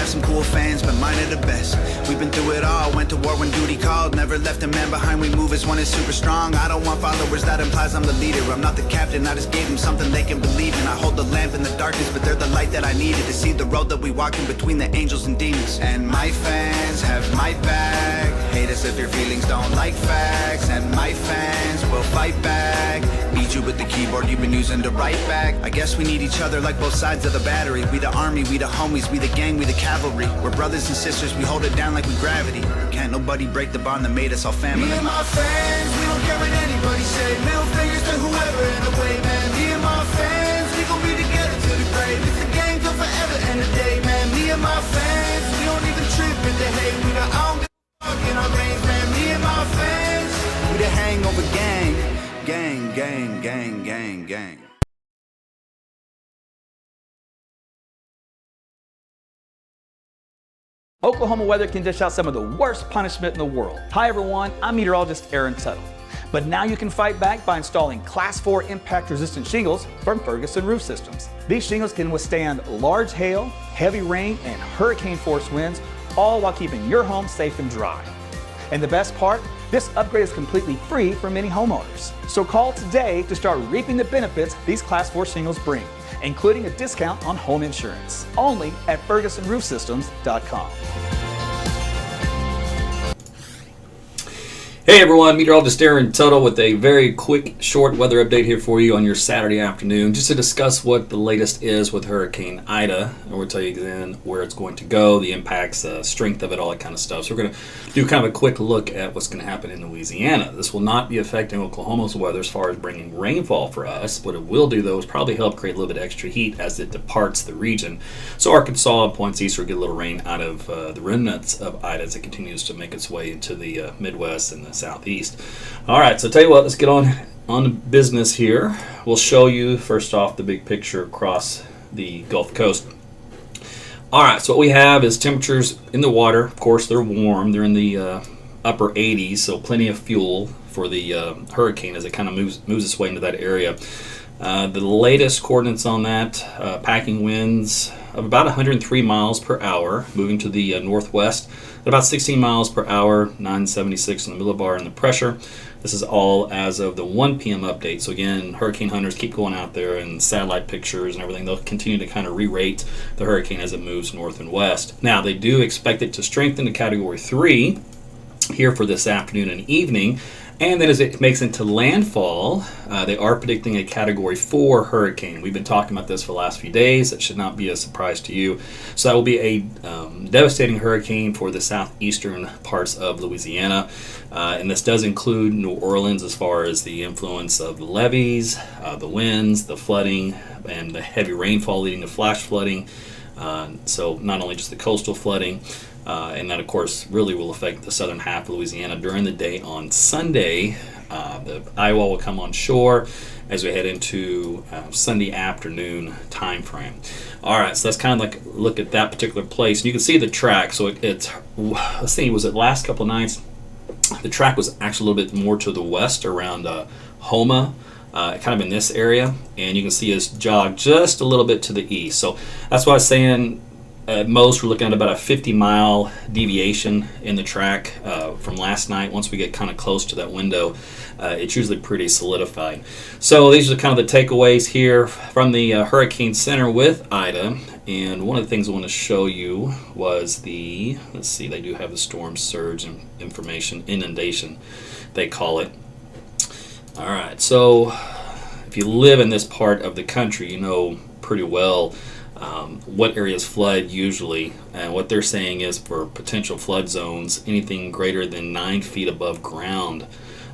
some cool fans, but mine are the best. We've been through it all, went to war when duty called, never left a man behind. We move as one is super strong. I don't want followers, that implies I'm the leader. I'm not the captain, I just gave them something they can believe in. I hold the lamp in the darkness, but they're the light that I needed to see the road that we walk in between the angels and demons. And my fans have my back. Hate us if your feelings don't like facts. And my fans will fight back. Beat you with the keyboard you've been using to write back. I guess we need each other like both sides of the battery. We the army, we the homies, we the gang, we the cavalry. We're brothers and sisters, we hold it down like we gravity. Can't nobody break the bond that made us all family. Me and my fans, we don't care what anybody say. Middle fingers to whoever in the way, man. Me and my fans, we gon' be together to the grave. It's the game till forever and a day, man. Me and my fans, we don't even trip if they hate. We got I don't give a fuck in our veins, man. Me and my fans, We the hangover gang. Gang, gang, gang, gang, gang. Oklahoma weather can dish out some of the worst punishment in the world. Hi everyone, I'm meteorologist Tuttle. But now you can fight back by installing Class 4 impact-resistant shingles from Ferguson Roof Systems. These shingles can withstand large hail, heavy rain, and hurricane-force winds, all while keeping your home safe and dry. And the best part? This upgrade is completely free for many homeowners. So call today to start reaping the benefits these Class 4 shingles bring, including a discount on home insurance. Only at FergusonRoofSystems.com. Hey everyone, meteorologist Tuttle with a very quick, short weather update here for you on your Saturday afternoon, just to discuss what the latest is with Hurricane Ida. And we'll tell you then where it's going to go, the impacts, strength of it, all that kind of stuff. So we're going to do kind of a quick look at what's going to happen in Louisiana. This will not be affecting Oklahoma's weather as far as bringing rainfall for us. What it will do, though, is probably help create a little bit of extra heat as it departs the region. So Arkansas, points east, will get a little rain out of the remnants of Ida as it continues to make its way into the Midwest and the Southeast. All right, so tell you what, let's get on to business here. We'll show you first off the big picture across the Gulf Coast. All right, so what we have is temperatures in the water. Of course, they're warm. They're in the upper 80s, so plenty of fuel for the hurricane as it kind of moves its way into that area. The latest coordinates on that, packing winds of about 103 miles per hour, moving to the northwest at about 16 miles per hour, 976 in the millibar, and the pressure. This is all as of the 1 p.m. update. So again, hurricane hunters keep going out there and satellite pictures and everything. They'll continue to kind of re-rate the hurricane as it moves north and west. Now, they do expect it to strengthen to Category 3 here for this afternoon and evening. And then as it makes into landfall, they are predicting a Category 4 hurricane. We've been talking about this for the last few days. It should not be a surprise to you. So that will be a devastating hurricane for the southeastern parts of Louisiana. And this does include New Orleans as far as the influence of the levees, the winds, the flooding, and the heavy rainfall leading to flash flooding. So not only just the coastal flooding, and that, of course, really will affect the southern half of Louisiana during the day on Sunday. The eye wall will come on shore as we head into Sunday afternoon time frame. All right, so that's kind of like look at that particular place. You can see the track. So it's let's see, was it last couple of nights? The track was actually a little bit more to the west around Homa. Kind of in this area, and you can see us jog just a little bit to the east. So that's why I was saying at most we're looking at about a 50-mile deviation in the track from last night. Once we get kind of close to that window, it's usually pretty solidified. So these are kind of the takeaways here from the Hurricane Center with Ida. And one of the things I want to show you was let's see, they do have the storm surge information, inundation, they call it. All right, so if you live in this part of the country, you know pretty well what areas flood usually, and what they're saying is for potential flood zones, anything greater than 9 feet above ground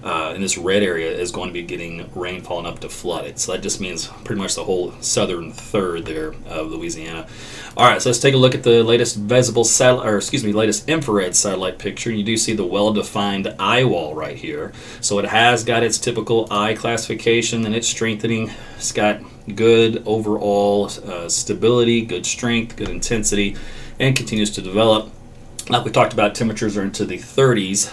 in this red area is going to be getting rainfall enough to flood it. So that just means pretty much the whole southern third there of Louisiana. All right, so let's take a look at the latest latest infrared satellite picture. You do see the well-defined eye wall right here. So it has got its typical eye classification, and it's strengthening. It's got good overall stability, good strength, good intensity, and continues to develop. Like we talked about, temperatures are into the 30s,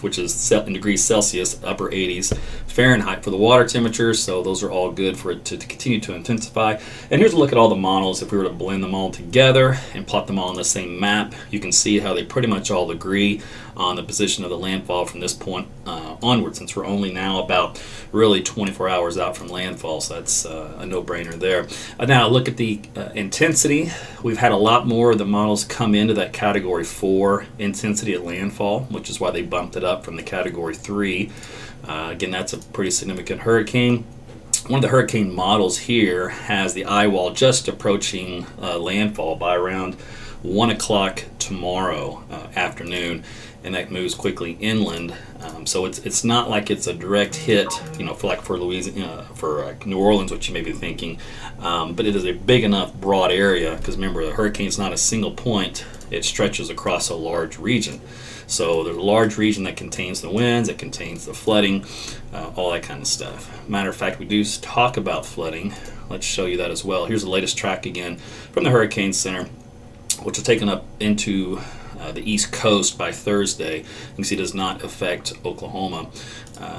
which is in degrees Celsius, upper 80s, Fahrenheit for the water temperature, so those are all good for it to continue to intensify. And here's a look at all the models. If we were to blend them all together and plot them all on the same map, you can see how they pretty much all agree on the position of the landfall from this point onward, since we're only now about really 24 hours out from landfall, so that's a no-brainer there. Now look at the intensity. We've had a lot more of the models come into that category 4 intensity at landfall, which is why they bumped it up from the category 3. Again, that's a pretty significant hurricane. One of the hurricane models here has the eye wall just approaching landfall by around 1 o'clock tomorrow afternoon, and that moves quickly inland. So it's not like it's a direct hit, for Louisiana, for New Orleans, what you may be thinking, but it is a big enough broad area, because remember, the hurricane's not a single point, it stretches across a large region. So there's a large region that contains the winds, it contains the flooding, all that kind of stuff. Matter of fact, we do talk about flooding. Let's show you that as well. Here's the latest track again from the Hurricane Center, which was taken up into the East Coast by Thursday. You can see it does not affect Oklahoma.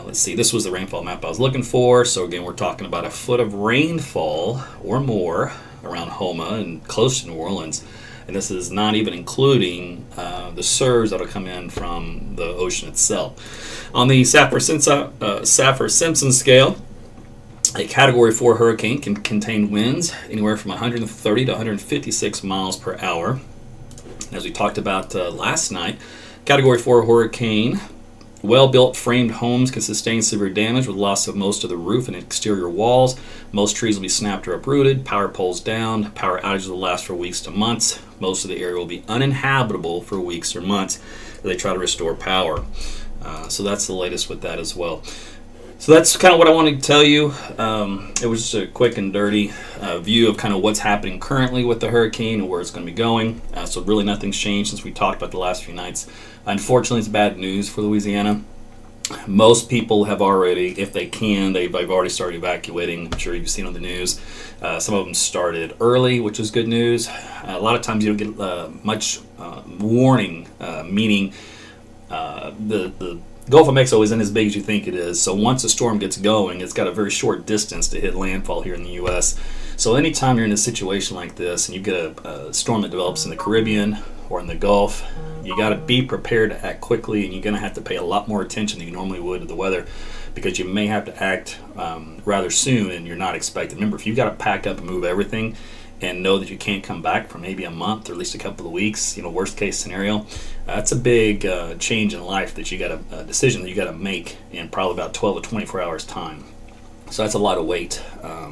Let's see, this was the rainfall map I was looking for. So again, we're talking about a foot of rainfall or more around Houma and close to New Orleans. And this is not even including the surge that will come in from the ocean itself. On the Saffir-Simpson scale, a Category 4 hurricane can contain winds anywhere from 130 to 156 miles per hour. As we talked about last night, Category 4 hurricane, well-built framed homes can sustain severe damage with loss of most of the roof and exterior walls. Most trees will be snapped or uprooted, power poles down, power outages will last for weeks to months. Most of the area will be uninhabitable for weeks or months as they try to restore power. So that's the latest with that as well. So that's kind of what I wanted to tell you. It was just a quick and dirty view of kind of what's happening currently with the hurricane and where it's going to be going. So really nothing's changed since we talked about the last few nights. Unfortunately, it's bad news for Louisiana. Most people have already, if they can, they've already started evacuating. I'm sure you've seen on the news. Some of them started early, which is good news. A lot of times you don't get much warning, meaning the Gulf of Mexico isn't as big as you think it is. So once a storm gets going, it's got a very short distance to hit landfall here in the U.S. So anytime you're in a situation like this and you get a storm that develops in the Caribbean or in the Gulf, you got to be prepared to act quickly, and you're going to have to pay a lot more attention than you normally would to the weather, because you may have to act rather soon and you're not expected. Remember, if you've got to pack up and move everything and know that you can't come back for maybe a month or at least a couple of weeks, worst case scenario, that's a big change in life that you got a decision that you got to make in probably about 12 to 24 hours time. So that's a lot of weight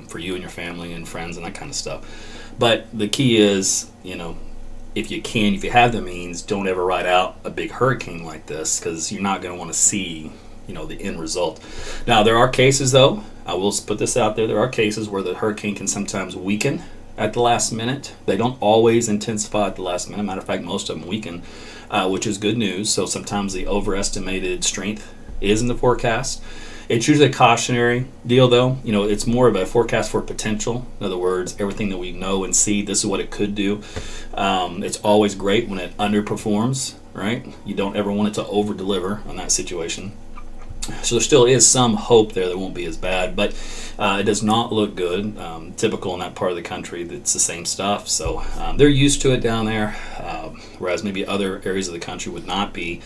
for you and your family and friends and that kind of stuff. But the key is, if you have the means, don't ever ride out a big hurricane like this, because you're not going to want to see, the end result. Now, there are cases, though, I will put this out there are cases where the hurricane can sometimes weaken at the last minute. They don't always intensify at the last minute. Matter of fact, most of them weaken, which is good news. So sometimes the overestimated strength is in the forecast. It's usually a cautionary deal, though. It's more of a forecast for potential. In other words, everything that we know and see, this is what it could do. It's always great when it underperforms, right? You don't ever want it to over-deliver on that situation. So there still is some hope there that it won't be as bad, but it does not look good. Typical in that part of the country, it's the same stuff. So they're used to it down there, whereas maybe other areas of the country would not be.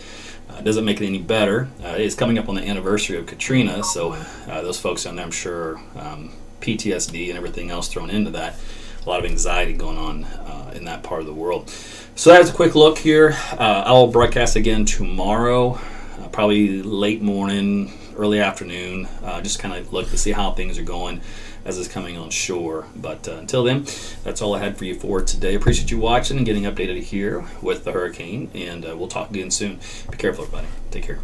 Doesn't make it any better. It's coming up on the anniversary of Katrina, so those folks down there, I'm sure, PTSD and everything else thrown into that. A lot of anxiety going on in that part of the world. So that's a quick look here. I'll broadcast again tomorrow, probably late morning, early afternoon, just kind of look to see how things are going as it's coming on shore. But until then, that's all I had for you for today. Appreciate you watching and getting updated here with the hurricane, and we'll talk again soon. Be careful, everybody. Take care.